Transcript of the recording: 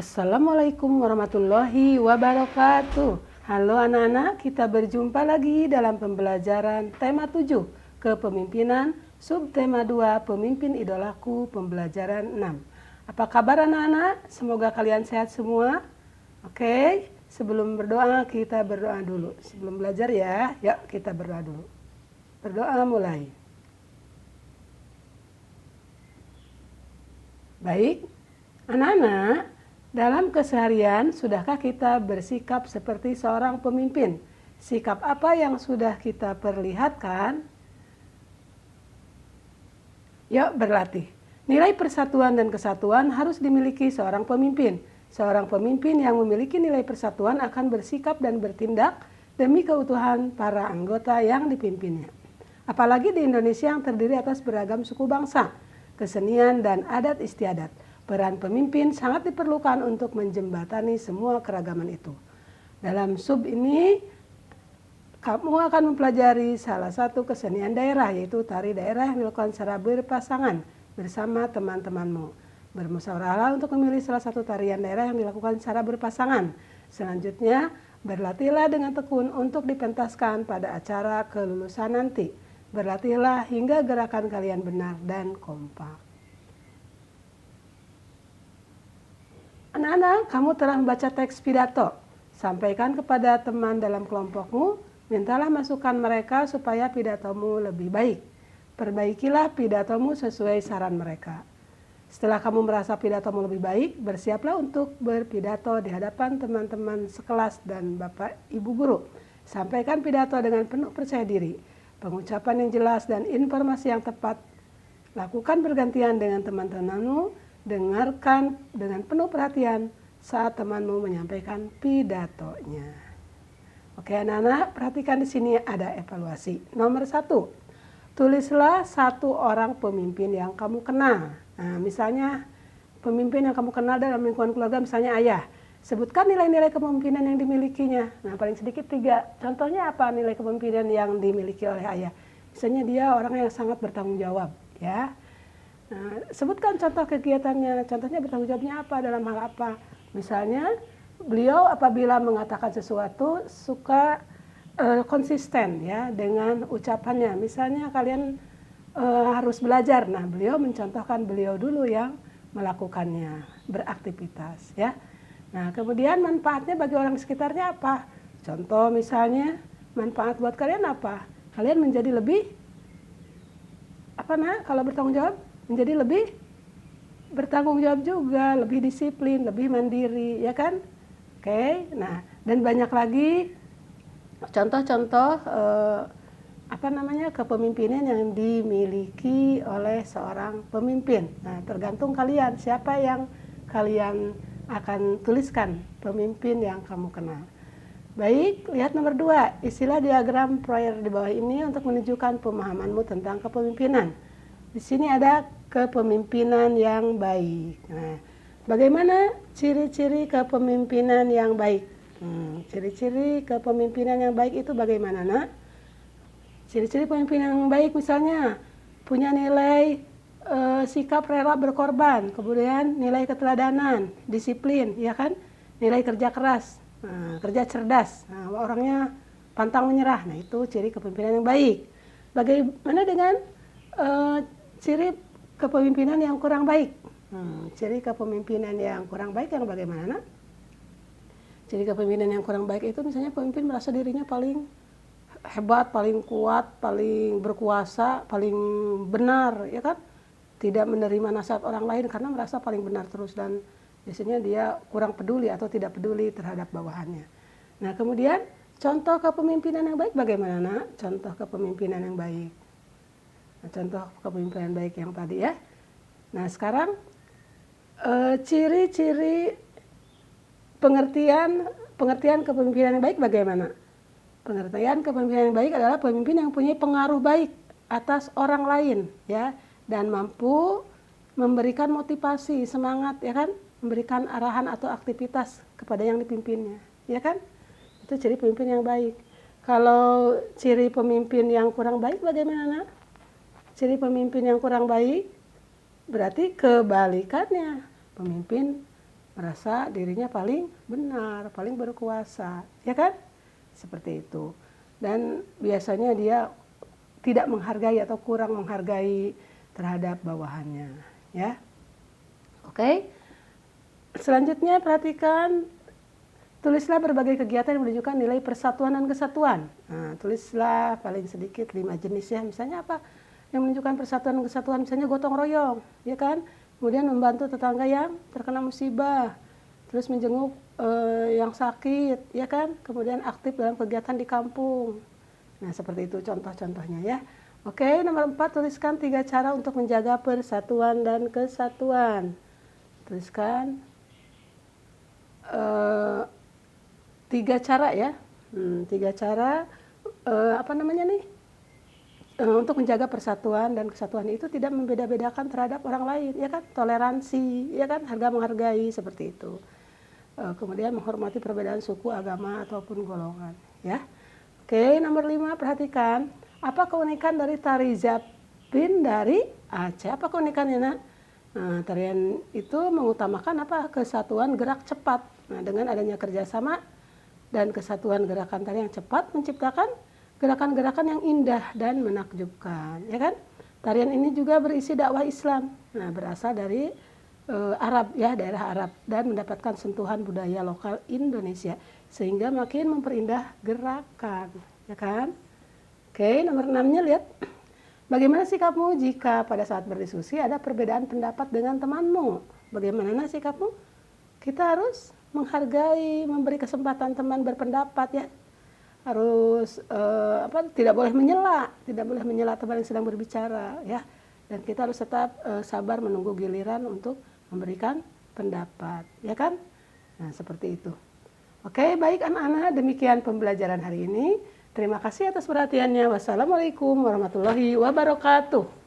Assalamualaikum warahmatullahi wabarakatuh. Halo anak-anak, kita berjumpa lagi dalam pembelajaran tema 7, Kepemimpinan, subtema 2, Pemimpin Idolaku, pembelajaran 6. Apa kabar anak-anak? Semoga kalian sehat semua. Oke, sebelum berdoa kita berdoa dulu. Sebelum belajar ya, yuk kita berdoa dulu. Berdoa mulai. Baik, anak-anak, dalam keseharian sudahkah kita bersikap seperti seorang pemimpin? Sikap apa yang sudah kita perlihatkan? Yuk berlatih. Nilai persatuan dan kesatuan harus dimiliki seorang pemimpin. Seorang pemimpin yang memiliki nilai persatuan akan bersikap dan bertindak demi keutuhan para anggota yang dipimpinnya. Apalagi di Indonesia yang terdiri atas beragam suku bangsa, kesenian dan adat istiadat. Peran pemimpin sangat diperlukan untuk menjembatani semua keragaman itu. Dalam sub ini, kamu akan mempelajari salah satu kesenian daerah, yaitu tari daerah yang dilakukan secara berpasangan bersama teman-temanmu. Bermusyawarahlah untuk memilih salah satu tarian daerah yang dilakukan secara berpasangan. Selanjutnya, berlatihlah dengan tekun untuk dipentaskan pada acara kelulusan nanti. Berlatihlah hingga gerakan kalian benar dan kompak. Anak-anak, kamu telah membaca teks pidato. Sampaikan kepada teman dalam kelompokmu, mintalah masukan mereka supaya pidatomu lebih baik. Perbaikilah pidatomu sesuai saran mereka. Setelah kamu merasa pidatomu lebih baik, bersiaplah untuk berpidato di hadapan teman-teman sekelas dan Bapak Ibu guru. Sampaikan pidato dengan penuh percaya diri, pengucapan yang jelas dan informasi yang tepat. Lakukan bergantian dengan teman-temanmu, dengarkan dengan penuh perhatian saat temanmu menyampaikan pidatonya. Oke anak-anak, perhatikan di sini ada evaluasi. Nomor 1, tulislah satu orang pemimpin yang kamu kenal. Nah, misalnya pemimpin yang kamu kenal dalam lingkungan keluarga, misalnya ayah. Sebutkan nilai-nilai kepemimpinan yang dimilikinya. Nah, paling sedikit 3. Contohnya apa nilai kepemimpinan yang dimiliki oleh ayah? Misalnya dia orang yang sangat bertanggung jawab, ya. Nah, sebutkan contoh kegiatannya. Contohnya bertanggung jawabnya apa, dalam hal apa? Misalnya beliau apabila mengatakan sesuatu suka konsisten ya dengan ucapannya. Misalnya kalian harus belajar. Nah, beliau mencontohkan beliau dulu yang melakukannya, beraktivitas ya. Nah, kemudian manfaatnya bagi orang di sekitarnya apa? Contoh misalnya manfaat buat kalian apa? Kalian menjadi lebih kalau bertanggung jawab menjadi lebih bertanggung jawab juga, lebih disiplin, lebih mandiri, ya kan? Oke, nah dan banyak lagi contoh-contoh kepemimpinan yang dimiliki oleh seorang pemimpin. Nah, tergantung kalian siapa yang kalian akan tuliskan pemimpin yang kamu kenal. Baik, lihat nomor 2, isilah diagram proyer di bawah ini untuk menunjukkan pemahamanmu tentang kepemimpinan. Di sini ada kepemimpinan yang baik. Nah, bagaimana ciri-ciri kepemimpinan yang baik? Ciri-ciri kepemimpinan yang baik itu bagaimana, nak? Ciri-ciri pemimpinan yang baik misalnya punya nilai sikap rela berkorban, kemudian nilai keteladanan, disiplin, ya kan? Nilai kerja keras, kerja cerdas, orangnya pantang menyerah. Nah, itu ciri kepemimpinan yang baik. Bagaimana dengan ciri kepemimpinan yang kurang baik? Ciri kepemimpinan yang kurang baik yang bagaimana, nak? Ciri kepemimpinan yang kurang baik itu misalnya pemimpin merasa dirinya paling hebat, paling kuat, paling berkuasa, paling benar, ya kan? Tidak menerima nasihat orang lain karena merasa paling benar terus, dan biasanya dia kurang peduli atau tidak peduli terhadap bawahannya. Nah, kemudian contoh kepemimpinan yang baik bagaimana, nak? Contoh kepemimpinan yang baik. Nah, contoh kepemimpinan baik yang tadi ya. Nah, sekarang ciri-ciri pengertian kepemimpinan yang baik bagaimana? Pengertian kepemimpinan yang baik adalah pemimpin yang punya pengaruh baik atas orang lain, ya, dan mampu memberikan motivasi, semangat, ya kan, memberikan arahan atau aktivitas kepada yang dipimpinnya, ya kan? Itu ciri pemimpin yang baik. Kalau ciri pemimpin yang kurang baik bagaimana, nak? Ciri pemimpin yang kurang baik berarti kebalikannya, pemimpin merasa dirinya paling benar, paling berkuasa, ya kan? Seperti itu. Dan biasanya dia tidak menghargai atau kurang menghargai terhadap bawahannya, ya. Oke. Selanjutnya perhatikan, tulislah berbagai kegiatan yang menunjukkan nilai persatuan dan kesatuan. Nah, tulislah paling sedikit 5 jenis ya. Misalnya apa? Yang menunjukkan persatuan dan kesatuan, misalnya gotong royong, ya kan? Kemudian membantu tetangga yang terkena musibah, terus menjenguk yang sakit, ya kan? Kemudian aktif dalam kegiatan di kampung. Nah, seperti itu contoh-contohnya ya. Oke, nomor 4, tuliskan 3 cara untuk menjaga persatuan dan kesatuan. Tuliskan 3 cara ya. 3 cara apa namanya nih? Untuk menjaga persatuan dan kesatuan itu tidak membeda-bedakan terhadap orang lain, ya kan? Toleransi, ya kan? Harga menghargai, seperti itu. Kemudian menghormati perbedaan suku, agama ataupun golongan, ya. Oke, nomor 5, perhatikan apa keunikan dari tari Zapin dari Aceh. Apa keunikannya, Nak? Nah, tarian itu mengutamakan apa? Kesatuan gerak cepat. Nah, dengan adanya kerjasama dan kesatuan gerakan tari yang cepat menciptakan gerakan-gerakan yang indah dan menakjubkan, ya kan? Tarian ini juga berisi dakwah Islam. Nah, berasal dari Arab ya, daerah Arab, dan mendapatkan sentuhan budaya lokal Indonesia sehingga makin memperindah gerakan, ya kan? Oke, nomor 6-nya lihat. Bagaimana sikapmu jika pada saat berdiskusi ada perbedaan pendapat dengan temanmu? Bagaimana sikapmu? Kita harus menghargai, memberi kesempatan teman berpendapat ya. Harus tidak boleh menyela, teman yang sedang berbicara ya. Dan kita harus tetap sabar menunggu giliran untuk memberikan pendapat, ya kan? Nah, seperti itu. Oke, baik anak-anak, demikian pembelajaran hari ini. Terima kasih atas perhatiannya. Wassalamualaikum warahmatullahi wabarakatuh.